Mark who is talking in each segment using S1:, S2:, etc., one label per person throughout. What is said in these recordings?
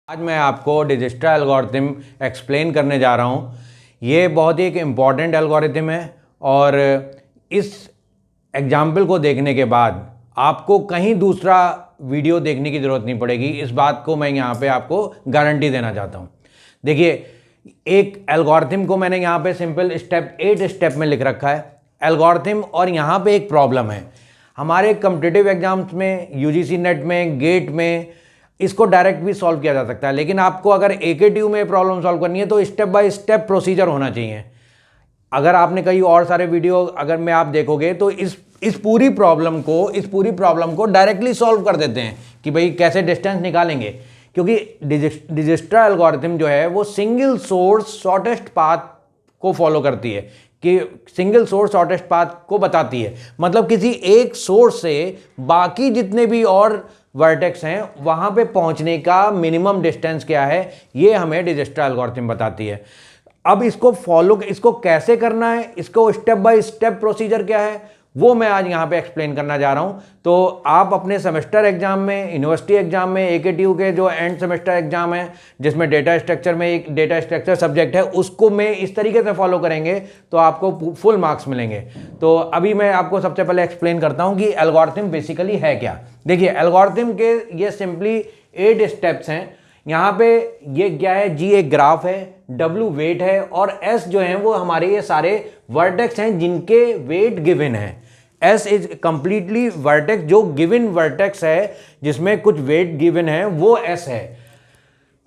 S1: आज मैं आपको डिजिस्ट्रा एल्गोरिथम एक्सप्लेन करने जा रहा हूँ। ये बहुत ही एक इम्पॉर्टेंट एल्गोरिथम है और इस एग्जाम्पल को देखने के बाद आपको कहीं दूसरा वीडियो देखने की ज़रूरत नहीं पड़ेगी। इस बात को मैं यहाँ पे आपको गारंटी देना चाहता हूँ। देखिए, एक एल्गोरिथम को मैंने यहाँ पे सिंपल स्टेप 8 स्टेप में लिख रखा है एल्गोरिथम, और यहाँ पे एक प्रॉब्लम है। हमारे कॉम्पिटिटिव एग्जाम्स में, यूजीसी नेट में, गेट में इसको डायरेक्ट भी सॉल्व किया जा सकता है, लेकिन आपको अगर एकेटीयू में प्रॉब्लम सॉल्व करनी है तो स्टेप बाय स्टेप प्रोसीजर होना चाहिए। अगर आपने कई और सारे वीडियो अगर में आप देखोगे तो इस पूरी प्रॉब्लम को डायरेक्टली सॉल्व कर देते हैं कि भाई कैसे डिस्टेंस निकालेंगे, क्योंकि डिजिस्ट्रा एल्गोरिथम जो है वो सिंगल सोर्स शॉर्टेस्ट पाथ को फॉलो करती है, कि सिंगल सोर्स शॉर्टेस्ट पाथ को बताती है। मतलब किसी एक सोर्स से बाकी जितने भी और वर्टेक्स हैं वहां पे पहुंचने का मिनिमम डिस्टेंस क्या है, ये हमें डिजिस्ट्रा एल्गोरिथम बताती है। अब इसको कैसे करना है, इसको स्टेप बाय स्टेप प्रोसीजर क्या है, वो मैं आज यहाँ पे एक्सप्लेन करना जा रहा हूँ। तो आप अपने सेमेस्टर एग्जाम में, यूनिवर्सिटी एग्जाम में, एकेटीयू के जो एंड सेमेस्टर एग्जाम है जिसमें डेटा स्ट्रक्चर में एक डेटा स्ट्रक्चर सब्जेक्ट है, उसको मैं इस तरीके से फॉलो करेंगे तो आपको फुल मार्क्स मिलेंगे। तो अभी मैं आपको सबसे पहले एक्सप्लेन करता हूँ कि एल्गोरिथम बेसिकली है क्या। देखिए, एल्गोरिथम के ये सिंपली 8 स्टेप्स हैं। यहाँ पे ये क्या है, जी एक ग्राफ है, डब्ल्यू वेट है, और एस जो है वो हमारे ये सारे वर्टेक्स हैं जिनके वेट गिवन है। एस इज कंप्लीटली वर्टेक्स, जो गिवन वर्टेक्स है जिसमें कुछ वेट गिवन है वो एस है।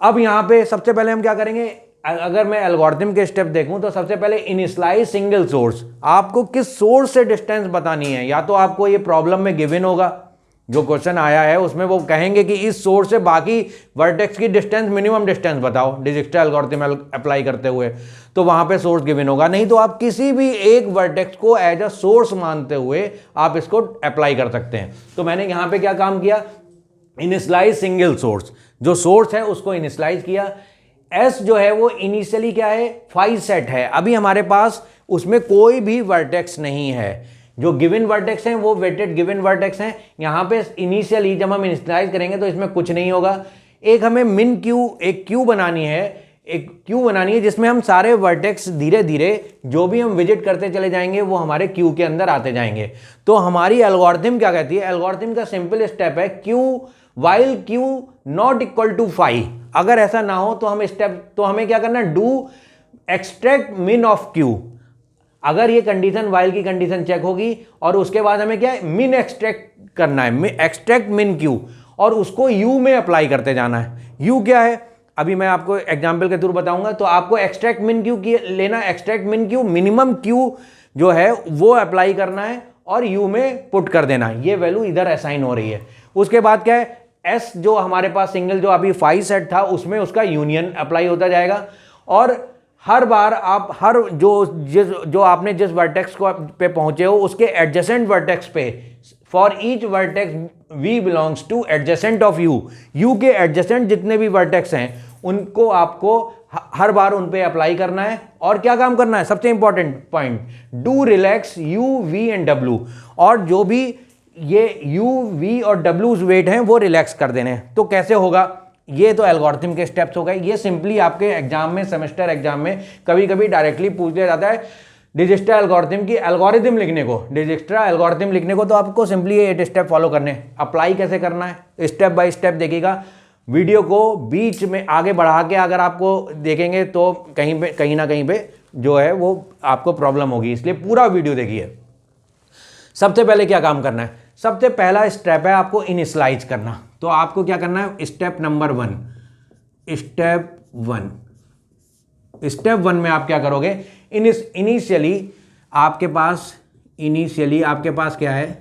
S1: अब यहाँ पे सबसे पहले हम क्या करेंगे, अगर मैं एल्गोरिथम के स्टेप देखूं तो सबसे पहले इनिशियलाइज सिंगल सोर्स। आपको किस सोर्स से डिस्टेंस बतानी है, या तो आपको ये प्रॉब्लम में गिवन होगा, जो क्वेश्चन आया है उसमें वो कहेंगे कि इस सोर्स से बाकी वर्टेक्स की डिस्टेंस, मिनिमम डिस्टेंस बताओ डिजिस्ट्रा एल्गोरिथम अप्लाई करते हुए, तो वहां पे सोर्स गिवन होगा। नहीं तो आप किसी भी एक वर्टेक्स को एज अ सोर्स मानते हुए आप इसको अप्लाई कर सकते हैं। तो मैंने यहां पे क्या काम किया, इनिशियलाइज सिंगल सोर्स, जो सोर्स है उसको इनिशियलाइज किया। एस जो है वो इनिशियली क्या है, 5 सेट है। अभी हमारे पास उसमें कोई भी वर्टेक्स नहीं है, जो गिवन वर्टेक्स हैं वो वेटेड गिवन वर्टेक्स हैं। यहां पे इनिशियली जब हम इनिशियलाइज करेंगे तो इसमें कुछ नहीं होगा। एक हमें मिन क्यू, एक क्यू बनानी है, जिसमें हम सारे वर्टेक्स धीरे धीरे जो भी हम विजिट करते चले जाएंगे वो हमारे क्यू के अंदर आते जाएंगे। तो हमारी एल्गोरिथम क्या कहती है, एल्गोरिथम का सिंपल स्टेप है Q while Q not equal to 5। अगर ऐसा ना हो तो हमें क्या करना है, डू एक्सट्रैक्ट मिन ऑफ क्यू। अगर ये कंडीशन वाइल की कंडीशन चेक होगी और उसके बाद हमें क्या है, मिन एक्सट्रैक्ट करना है, एक्सट्रैक्ट मिन क्यू, और उसको यू में अप्लाई करते जाना है। यू क्या है, अभी मैं आपको एग्जांपल के थ्रू बताऊंगा। तो आपको एक्सट्रैक्ट मिन क्यू लेना, एक्सट्रैक्ट मिन क्यू, मिनिमम क्यू जो है वो अप्लाई करना है और यू में पुट कर देना है। ये वैल्यू इधर असाइन हो रही है। उसके बाद क्या है, एस जो हमारे पास सिंगल जो अभी 5 सेट था उसमें उसका यूनियन अप्लाई होता जाएगा, और हर बार आप जो आपने जिस वर्टेक्स को पे पहुंचे हो उसके एडजेसेंट वर्टेक्स पे, for each vertex v belongs to adjacent of u, u के एडजेसेंट जितने भी वर्टेक्स हैं उनको आपको हर बार उन पे अप्लाई करना है। और क्या काम करना है, सबसे important point, do relax u v and डब्ल्यू, और जो भी ये यू वी और डब्ल्यू वेट हैं वो रिलैक्स कर देने हैं। तो कैसे होगा, ये तो एल्गोरिथम के स्टेप्स हो गए। ये सिंपली आपके एग्जाम में, सेमेस्टर एग्जाम में कभी कभी डायरेक्टली पूछ लिया जाता है डिजिस्ट्रा एल्गोरिथम की एल्गोरिथम लिखने को, डिजिस्ट्रा एल्गोरिथम लिखने को, तो आपको सिंपली ये 8 स्टेप फॉलो करने। अप्लाई कैसे करना है, स्टेप बाय स्टेप देखिएगा। वीडियो को बीच में आगे बढ़ा के अगर आपको देखेंगे तो कहीं ना कहीं पे जो है वो आपको प्रॉब्लम होगी, इसलिए पूरा वीडियो देखिए। सबसे पहले क्या काम करना है, सबसे पहला स्टेप है आपको इनिशियलाइज करना। तो आपको क्या करना है, स्टेप नंबर 1, स्टेप 1 में आप क्या करोगे, इनिशियली आपके पास क्या है,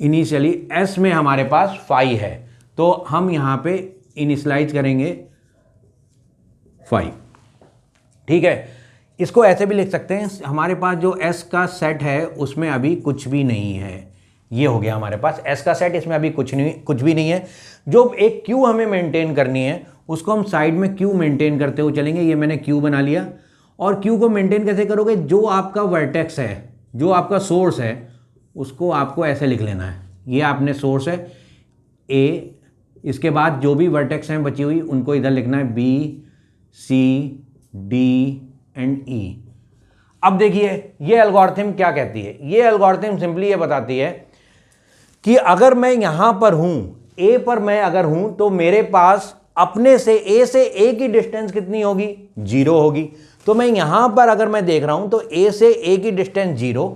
S1: इनिशियली एस में हमारे पास 5 है, तो हम यहां पे इनिशियलाइज करेंगे 5। ठीक है, इसको ऐसे भी लिख सकते हैं, हमारे पास जो एस का सेट है उसमें अभी कुछ भी नहीं है। ये हो गया हमारे पास एस का सेट, इसमें अभी कुछ भी नहीं है। जो एक क्यू हमें मेंटेन करनी है उसको हम साइड में क्यू मेंटेन करते हुए चलेंगे। ये मैंने क्यू बना लिया, और क्यू को मेंटेन कैसे करोगे, जो आपका वर्टेक्स है, जो आपका सोर्स है, उसको आपको ऐसे लिख लेना है। ये आपने सोर्स है ए, इसके बाद जो भी वर्टेक्स हैं बची हुई उनको इधर लिखना है B, C, D and E। अब देखिए ये एल्गोरिथम क्या कहती है। ये एल्गोरिथम सिंपली ये बताती है कि अगर मैं यहां पर हूं, A पर मैं अगर हूं, तो मेरे पास अपने से A से A की डिस्टेंस कितनी होगी, 0 होगी। तो मैं यहां पर अगर मैं देख रहा हूं तो A से A की डिस्टेंस 0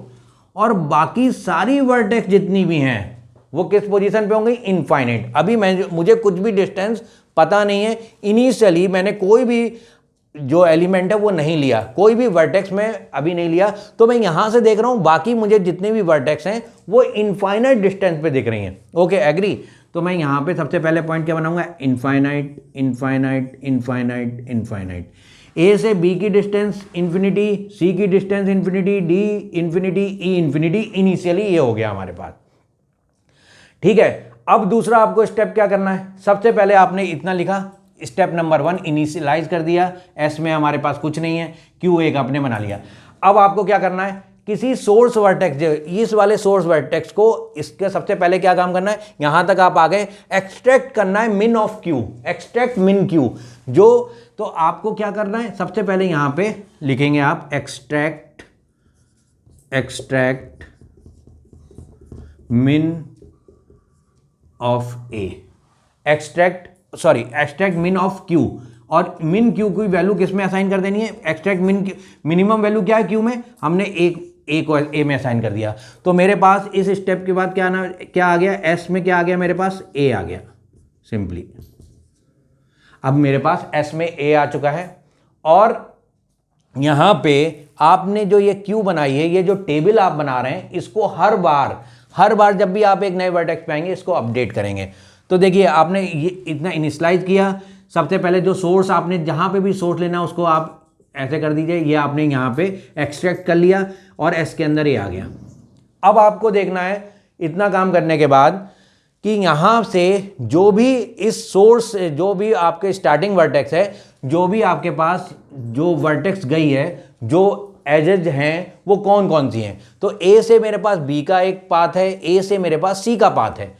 S1: और बाकी सारी वर्टेक्स जितनी भी हैं वो किस पोजीशन पे होंगी, इनफाइनाइट। अभी मुझे कुछ भी डिस्टेंस पता नहीं है, इनिशियली मैंने कोई भी जो एलिमेंट है वो नहीं लिया, कोई भी वर्टेक्स में अभी नहीं लिया, तो मैं यहां से देख रहा हूं बाकी मुझे जितने भी वर्टेक्स हैं वो इनफाइनाइट डिस्टेंस पे दिख रही हैं। Okay, agree. तो मैं यहां पे सबसे पहले पॉइंट क्या बनाऊंगा, infinite infinite infinite infinite. A से बी की डिस्टेंस इन्फिनिटी, सी की distance infinity, D infinity, E infinity. Initially ये हो गया हमारे पास, ठीक है। अब दूसरा आपको स्टेप क्या करना है, सबसे पहले आपने इतना लिखा, स्टेप नंबर 1 इनिशियलाइज कर दिया। एस में हमारे पास कुछ नहीं है, क्यू एक आपने बना लिया। अब आपको क्या करना है, किसी सोर्स वर्टेक्स, इस वाले सोर्स वर्टेक्स को, इसके सबसे पहले क्या काम करना है, यहां तक आप आ गए, एक्सट्रैक्ट करना है मिन ऑफ क्यू, एक्सट्रैक्ट मिन क्यू। जो तो आपको क्या करना है, सबसे पहले यहां पे लिखेंगे आप एक्सट्रैक्ट मिन ऑफ ए, एक्सट्रैक्ट मिन ऑफ क्यू। और मिन क्यू की वैल्यू किस में असाइन कर देनी है, एक्सट्रैक्ट मिनिमम वैल्यू क्या है क्यू में, हमने एक को ए में असाइन कर दिया। तो मेरे पास इस स्टेप के बाद क्या आ गया, एस में क्या आ गया, मेरे पास ए आ गया सिंपली। अब मेरे पास एस में ए आ चुका है। और यहां पे आपने जो ये क्यू बनाई है, ये जो टेबल आप बना रहे हैं, इसको हर बार जब भी आप एक नए वर्टेक्स पे आएंगे इसको अपडेट करेंगे। तो देखिए आपने ये इतना इनिशियलाइज किया, सबसे पहले जो सोर्स आपने जहां पे भी सोर्स लेना उसको आप ऐसे कर दीजिए, ये आपने यहां पे एक्सट्रैक्ट कर लिया और एस के अंदर ये आ गया। अब आपको देखना है इतना काम करने के बाद कि यहां से जो भी इस सोर्स, जो भी आपके स्टार्टिंग वर्टेक्स है, जो भी आपके पास जो वर्टेक्स गई है, जो एजेज हैं वो कौन कौन सी हैं। तो ए से मेरे पास बी का एक पाथ है, ए से मेरे पास सी का पाथ है।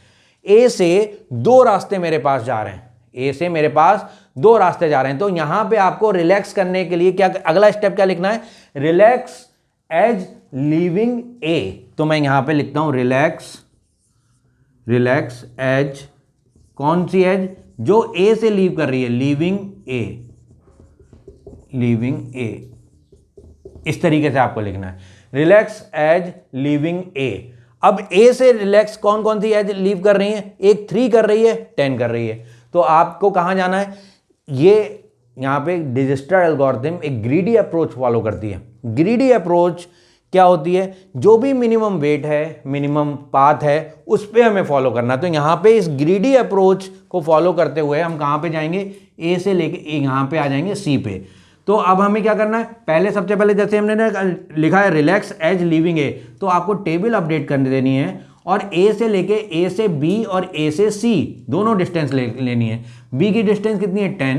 S1: ए से 2 रास्ते मेरे पास जा रहे हैं, ए से मेरे पास 2 रास्ते जा रहे हैं। तो यहां पे आपको रिलैक्स करने के लिए क्या, अगला स्टेप क्या लिखना है, रिलैक्स एज लीविंग ए। तो मैं यहां पे लिखता हूं रिलैक्स एज, कौन सी एज, जो ए से लीव कर रही है, लीविंग ए। इस तरीके से आपको लिखना है, रिलैक्स एज लीविंग ए। अब ए से रिलैक्स कौन कौन सी एज लीव कर रही है, एक 3 कर रही है, 10 कर रही है। तो आपको कहां जाना है, ये यहां पे डिजस्टर एल्गोरिथम एक ग्रीडी अप्रोच फॉलो करती है। ग्रीडी अप्रोच क्या होती है, जो भी मिनिमम वेट है, मिनिमम पाथ है, उस पर हमें फॉलो करना। तो यहां पे इस ग्रीडी अप्रोच को फॉलो करते हुए हम कहां पे जाएंगे, ए से लेके यहां पे आ जाएंगे सी पे। तो अब हमें क्या करना है, पहले सबसे पहले जैसे हमने लिखा है रिलैक्स एज लीविंग ए, तो आपको टेबल अपडेट कर देनी है और ए से लेके ए से बी और ए से सी दोनों डिस्टेंस लेनी है। बी की डिस्टेंस कितनी है 10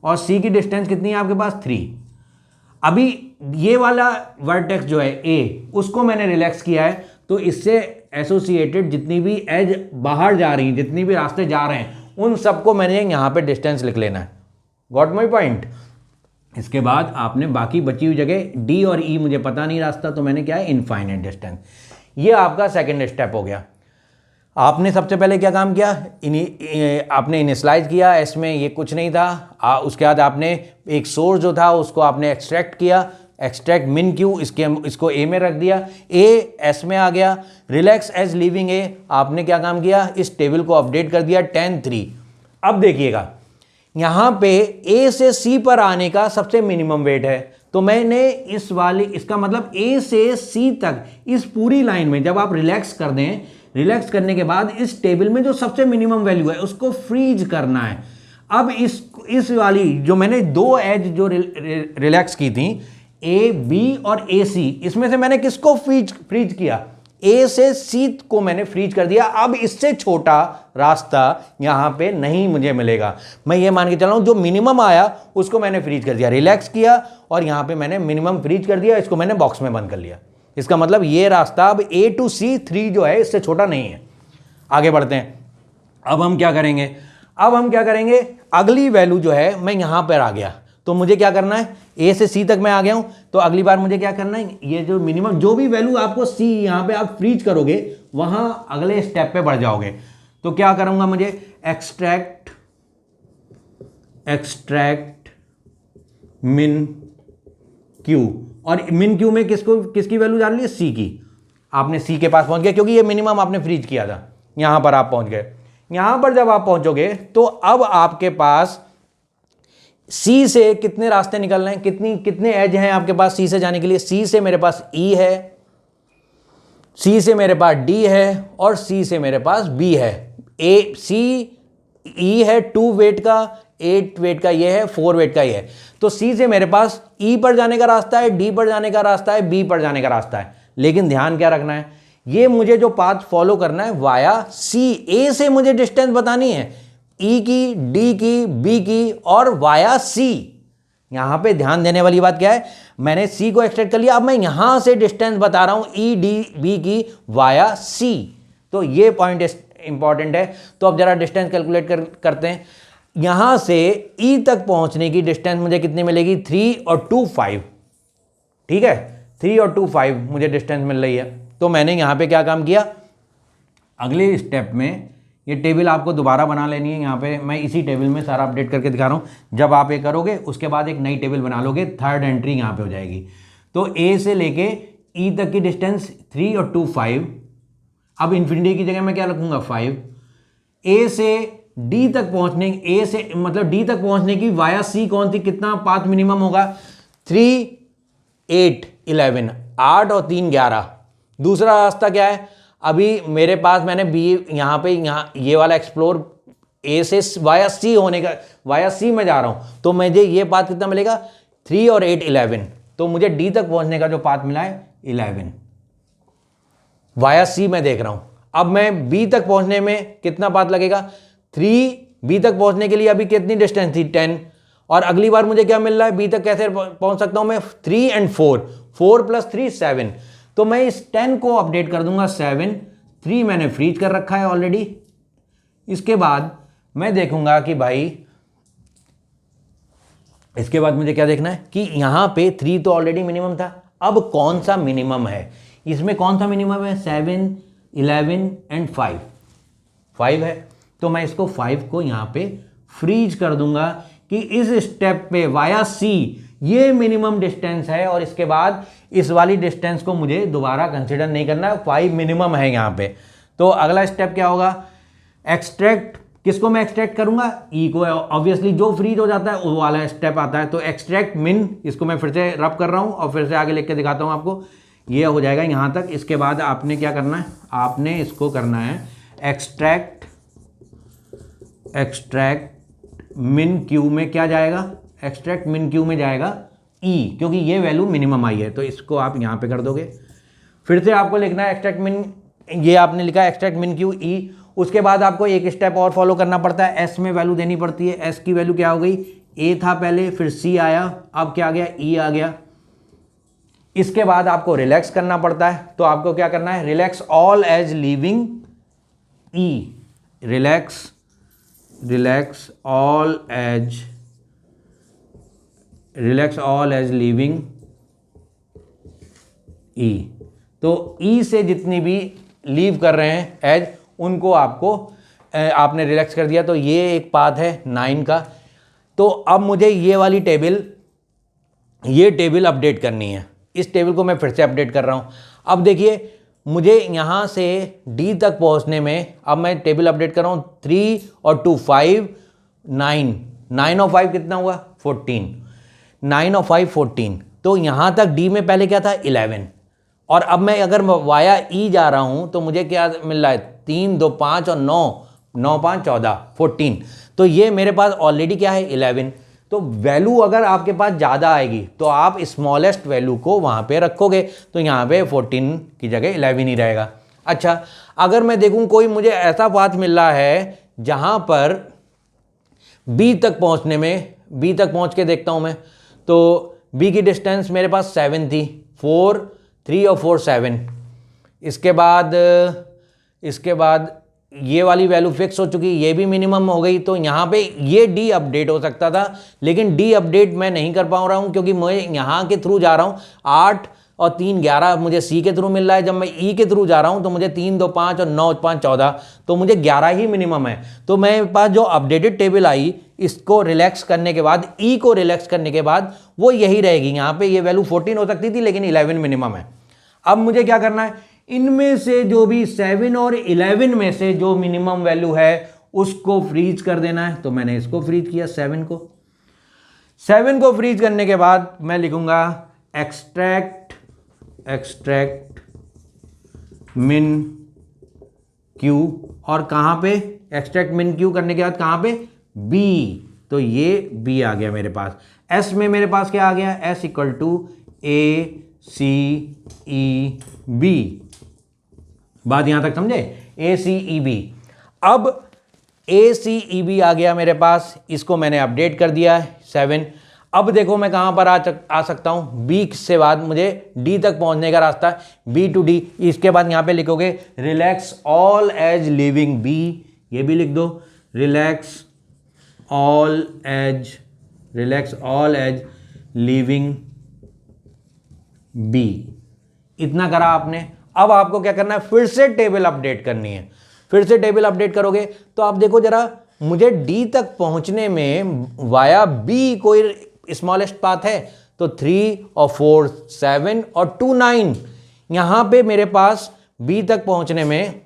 S1: और सी की डिस्टेंस कितनी है आपके पास 3। अभी ये वाला वर्टेक्स जो है ए, उसको मैंने रिलैक्स किया है, तो इससे एसोसिएटेड जितनी भी एज बाहर जा रही हैं, जितनी भी रास्ते जा रहे हैं, उन सबको मैंने यहाँ पे डिस्टेंस लिख लेना है। Got my point. इसके बाद आपने बाकी बची हुई जगह डी और ई मुझे पता नहीं रास्ता, तो मैंने क्या है इनफाइनाइट डिस्टेंस। ये आपका सेकंड स्टेप हो गया। आपने सबसे पहले क्या काम किया, आपने इनिशियलाइज किया, इसमें ये कुछ नहीं था। उसके बाद आपने एक सोर्स जो था उसको आपने एक्सट्रैक्ट किया, एक्सट्रैक्ट मिन क्यू, इसको ए में रख दिया, ए एस में आ गया। रिलैक्स एज लीविंग ए, आपने क्या काम किया, इस टेबल को अपडेट कर दिया 10 3। अब देखिएगा यहां पे ए से सी पर आने का सबसे मिनिमम वेट है, तो मैंने इसका मतलब ए से सी तक इस पूरी लाइन में जब आप रिलैक्स कर दें, रिलैक्स करने के बाद इस टेबल में जो सबसे मिनिमम वैल्यू है उसको फ्रीज करना है। अब इस वाली जो मैंने 2 एज जो रिलैक्स की थी, ए बी और ए सी, इसमें से मैंने किसको फ्रीज किया, ए से सी को मैंने फ्रीज कर दिया। अब इससे छोटा रास्ता यहां पे नहीं मुझे मिलेगा। मैं ये मान के चल रहा हूं जो मिनिमम आया उसको मैंने फ्रीज कर दिया, रिलैक्स किया और यहां पे मैंने मिनिमम फ्रीज कर दिया, इसको मैंने बॉक्स में बंद कर लिया। इसका मतलब ये रास्ता अब ए टू सी 3 जो है इससे छोटा नहीं है। आगे बढ़ते हैं। अब हम क्या करेंगे, अगली वैल्यू जो है मैं यहां पर आ गया, तो मुझे क्या करना है, ए से सी तक मैं आ गया हूं, तो अगली बार मुझे क्या करना है, ये जो मिनिमम जो भी वैल्यू आपको सी यहां पे आप फ्रीज करोगे वहां अगले स्टेप पे बढ़ जाओगे। तो क्या करूंगा, मुझे एक्सट्रैक्ट मिन क्यू, और मिन क्यू में किसकी वैल्यू डाल ली, सी की। आपने सी के पास पहुंच गए क्योंकि ये मिनिमम आपने फ्रीज किया था, यहां पर आप पहुंच गए। यहां पर जब आप पहुंचोगे तो अब आपके पास सी से कितने रास्ते निकल रहे हैं, कितने एज हैं आपके पास सी से जाने के लिए। सी से मेरे पास ई है, सी से मेरे पास डी है, और सी से मेरे पास बी है। ए सी ई है 2 वेट का, 8 वेट का ये है, 4 वेट का ये है। तो सी से मेरे पास ई पर जाने का रास्ता है, डी पर जाने का रास्ता है, बी पर जाने का रास्ता है। लेकिन ध्यान क्या रखना है, ये मुझे जो पाथ फॉलो करना है वाया सी, ए से मुझे डिस्टेंस बतानी है, ई की, डी की, बी की, और वाया सी। यहां पे ध्यान देने वाली बात क्या है, मैंने सी को एक्सट्रैक्ट कर लिया, अब मैं यहां से डिस्टेंस बता रहा हूं ई डी बी की वाया सी। तो ये पॉइंट इंपॉर्टेंट है। तो अब जरा डिस्टेंस कैलकुलेट करते हैं। यहां से ई तक पहुंचने की डिस्टेंस मुझे कितनी मिलेगी, 3 और 2 5। ठीक है, 3 और 2 5 मुझे डिस्टेंस मिल रही है। तो मैंने यहां पे क्या काम किया, अगले स्टेप में ये टेबल आपको दोबारा बना लेनी है। यहाँ पे मैं इसी टेबल में सारा अपडेट करके दिखा रहा हूँ। जब आप ये करोगे उसके बाद एक नई टेबल बना लोगे, थर्ड एंट्री यहाँ पे हो जाएगी। तो ए से लेके ई तक की डिस्टेंस 3 और 2 5। अब इन्फिनिटी की जगह मैं क्या रखूँगा, 5। ए से डी तक पहुँचने, ए से मतलब डी तक पहुँचने की वाया सी कौन थी, कितना पाथ मिनिमम होगा, 3 8 11, 8 और 3 11। दूसरा रास्ता क्या है, अभी मेरे पास मैंने बी यहाँ पे ये वाला एक्सप्लोर ए से वाया सी होने का, वाया सी में जा रहा हूँ, तो मुझे ये पाथ कितना मिलेगा, 3 और 8 11। तो मुझे डी तक पहुँचने का जो पाथ मिला है 11, वाया सी में देख रहा हूँ। अब मैं बी तक पहुँचने में कितना पाथ लगेगा, 3। बी तक पहुँचने के लिए अभी कितनी डिस्टेंस थी, 10। और अगली बार मुझे क्या मिल रहा है, बी तक कैसे पहुँच सकता हूँ मैं, 3 और 4, 4 + 3 7। तो मैं इस 10 को अपडेट कर दूंगा 7, 3 मैंने फ्रीज कर रखा है ऑलरेडी। इसके बाद मैं देखूंगा कि भाई, इसके बाद मुझे क्या देखना है कि यहां पे 3 तो ऑलरेडी मिनिमम था, अब कौन सा मिनिमम है, इसमें कौन सा मिनिमम है, 7 11 एंड 5 5 है। तो मैं इसको 5 को यहां पे फ्रीज कर दूंगा कि इस स्टेप पे वाया सी ये मिनिमम डिस्टेंस है, और इसके बाद इस वाली डिस्टेंस को मुझे दोबारा कंसिडर नहीं करना है, 5 मिनिमम है यहाँ पे। तो अगला स्टेप क्या होगा, एक्सट्रैक्ट, किसको मैं एक्सट्रैक्ट करूंगा, ई को। ऑब्वियसली जो फ्रीज हो जाता है वो वाला स्टेप आता है। तो एक्सट्रैक्ट मिन, इसको मैं फिर से रब कर रहा हूँ और फिर से आगे लिख के दिखाता हूँ आपको। ये हो जाएगा यहाँ तक। इसके बाद आपने क्या करना है, आपने इसको करना है एक्सट्रैक्ट मिन क्यू में क्या जाएगा, एक्सट्रैक्ट मिन क्यू में जाएगा ई, क्योंकि ये वैल्यू मिनिमम आई है। तो इसको आप यहाँ पे कर दोगे। फिर से आपको लिखना है एक्सट्रैक्ट मिन, ये आपने लिखा है एक्सट्रैक्ट मिन क्यू ई। उसके बाद आपको एक स्टेप और फॉलो करना पड़ता है, एस में वैल्यू देनी पड़ती है। एस की वैल्यू क्या हो गई, ए था पहले, फिर सी आया, अब क्या आ गया, ई आ गया। इसके बाद आपको रिलैक्स करना पड़ता है। तो आपको क्या करना है, रिलैक्स ऑल एज लीविंग ई, रिलैक्स ऑल एज लीविंग ई। तो ई से जितनी भी लीव कर रहे हैं एज, उनको आपने रिलैक्स कर दिया। तो ये एक पाथ है 9 का। तो अब मुझे ये वाली टेबल अपडेट करनी है। इस टेबल को मैं फिर से अपडेट कर रहा हूँ। अब देखिए, मुझे यहाँ से डी तक पहुँचने में, अब मैं टेबल अपडेट कर रहा हूँ, 3 और 2 5 9, 9 और 5 कितना हुआ, 14, 9 और 5 14। तो यहाँ तक डी में पहले क्या था, 11। और अब मैं अगर वाया ई जा रहा हूँ तो मुझे क्या मिल रहा है, 3 2 5 और 9, 9 5 14 14। तो ये मेरे पास ऑलरेडी क्या है, 11। तो वैल्यू अगर आपके पास ज़्यादा आएगी तो आप स्मॉलेस्ट वैल्यू को वहाँ पे रखोगे। तो यहाँ पे 14 की जगह 11 ही रहेगा। अच्छा, अगर मैं देखूँ कोई मुझे ऐसा पाथ मिल रहा है जहाँ पर बी तक पहुँचने में, बी तक पहुँच के देखता हूँ मैं, तो बी की डिस्टेंस मेरे पास 7 थी, 4 3 और 4 7। इसके बाद ये वाली वैल्यू फिक्स हो चुकी, ये भी मिनिमम हो गई, तो यहाँ पे ये डी अपडेट हो सकता था, लेकिन डी अपडेट मैं नहीं कर पा रहा हूँ क्योंकि मैं यहाँ के थ्रू जा रहा हूँ। 8 और 3 11 मुझे सी के थ्रू मिल रहा है, जब मैं ई के थ्रू जा रहा हूँ तो मुझे 3 2 5 और 9 5 14, तो मुझे 11 ही मिनिमम है। तो मेरे पास जो अपडेटेड टेबल आई, इसको रिलैक्स करने के बाद, ई को रिलैक्स करने के बाद वो यही रहेगी। यहाँ पे ये वैल्यू 14 हो सकती थी लेकिन 11 मिनिमम है। अब मुझे क्या करना है, इनमें से जो भी 7 और 11 में से जो मिनिमम वैल्यू है उसको फ्रीज कर देना है। तो मैंने इसको फ्रीज किया, 7 को फ्रीज करने के बाद मैं लिखूंगा एक्सट्रैक्ट मिन क्यू, और कहां पे एक्सट्रैक्ट मिन क्यू करने के बाद कहां पे, बी। तो ये बी आ गया मेरे पास। एस में मेरे पास क्या आ गया, S equal to A C E B. बात यहां तक समझे, ए सी ई बी। अब ए सी ई बी आ गया मेरे पास, इसको मैंने अपडेट कर दिया है 7। अब देखो मैं कहां पर आ सकता हूं, बी से बाद मुझे डी तक पहुंचने का रास्ता है, बी टू डी। इसके बाद यहां पे लिखोगे relax all edge leaving B, ये भी लिख दो, relax all edge leaving B. इतना करा आपने। अब आपको क्या करना है, फिर से टेबल अपडेट करनी है। फिर से टेबल अपडेट करोगे तो आप देखो जरा, मुझे डी तक पहुंचने में वाया बी कोई स्मॉलेस्ट पाथ है, तो 3 और 4 7 और 2 9। यहां पे मेरे पास बी तक पहुंचने में,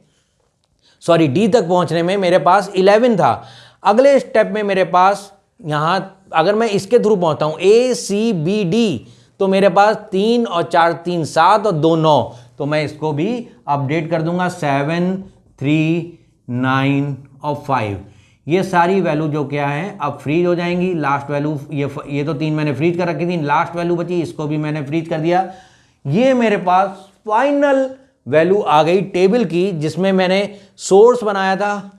S1: सॉरी डी तक पहुंचने में मेरे पास 11 था। अगले स्टेप में मेरे पास यहां, अगर मैं इसके थ्रू पहुंचता हूं ए सी बी डी, तो मेरे पास 3 और 4 3 7 और 2 9। तो मैं इसको भी अपडेट कर दूंगा, 7 3 9 और 5। ये सारी वैल्यू जो क्या है अब फ्रीज हो जाएंगी। लास्ट वैल्यू ये तो 3 मैंने फ्रीज कर रखी थी, लास्ट वैल्यू बची, इसको भी मैंने फ्रीज कर दिया। ये मेरे पास फाइनल वैल्यू आ गई टेबल की, जिसमें मैंने सोर्स बनाया था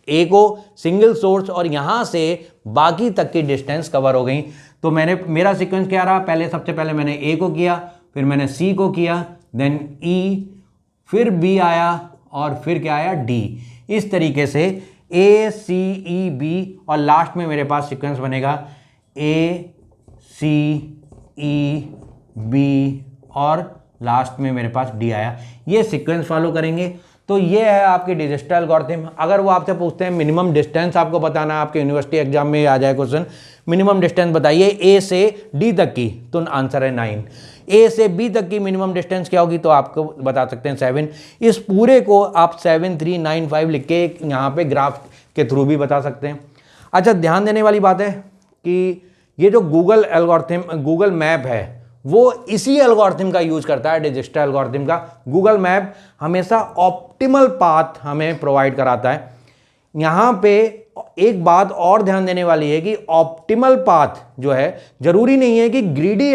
S1: ए को, सिंगल सोर्स, और यहां से बाकी तक की डिस्टेंस कवर हो गई। तो मेरा सीक्वेंस क्या रहा, सबसे पहले मैंने ए को किया, फिर मैंने सी को किया, देन ई, फिर बी आया, और फिर क्या आया, डी। इस तरीके से ए सी ई बी, और लास्ट में मेरे पास सीक्वेंस बनेगा ए सी ई बी, और लास्ट में मेरे पास डी आया। ये सीक्वेंस फॉलो करेंगे। तो ये है आपकी डिजिस्टर एल्गोरिथम। अगर वो आपसे पूछते हैं मिनिमम डिस्टेंस आपको बताना, आपके यूनिवर्सिटी एग्जाम में आ जाए क्वेश्चन, मिनिमम डिस्टेंस बताइए ए से डी तक की, तो आंसर है 9। ए से बी तक की मिनिमम डिस्टेंस क्या होगी, तो आपको बता सकते हैं 7। इस पूरे को आप 7 3 9 5 लिख के यहाँ पे ग्राफ के थ्रू भी बता सकते हैं। अच्छा, ध्यान देने वाली बात है कि ये जो गूगल एल्गोरिथम, गूगल मैप है, वो इसी एल्गोरिथम का यूज करता है, डिजिस्टर एल्गोरिथम का। गूगल मैप हमेशा ऑप्टिमल पाथ हमें प्रोवाइड कराता है। यहां पे एक बात और ध्यान देने वाली है कि ऑप्टिमल पाथ जो है, जरूरी नहीं है कि ग्रीडी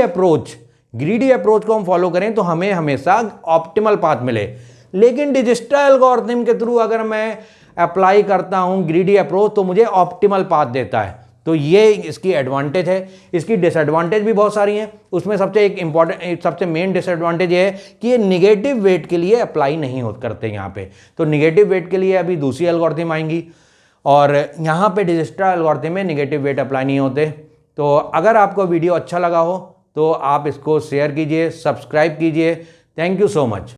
S1: अप्रोच को हम फॉलो करें तो हमें हमेशा ऑप्टिमल पाथ मिले, लेकिन डिजिस्टर एल्गोरिथम के थ्रू अगर मैं अप्लाई करता हूं ग्रीडी अप्रोच तो मुझे ऑप्टिमल पाथ देता है। तो ये इसकी एडवांटेज है। इसकी डिसएडवांटेज भी बहुत सारी हैं। उसमें सबसे मेन डिसएडवांटेज ये है कि ये निगेटिव वेट के लिए अप्लाई नहीं करते यहाँ पे। तो निगेटिव वेट के लिए अभी दूसरी एल्गोरिथम आएंगी, और यहाँ पे डिजिस्टर एल्गोरिथम में निगेटिव वेट अप्लाई नहीं होते। तो अगर आपको वीडियो अच्छा लगा हो तो आप इसको शेयर कीजिए, सब्सक्राइब कीजिए। Thank you so much.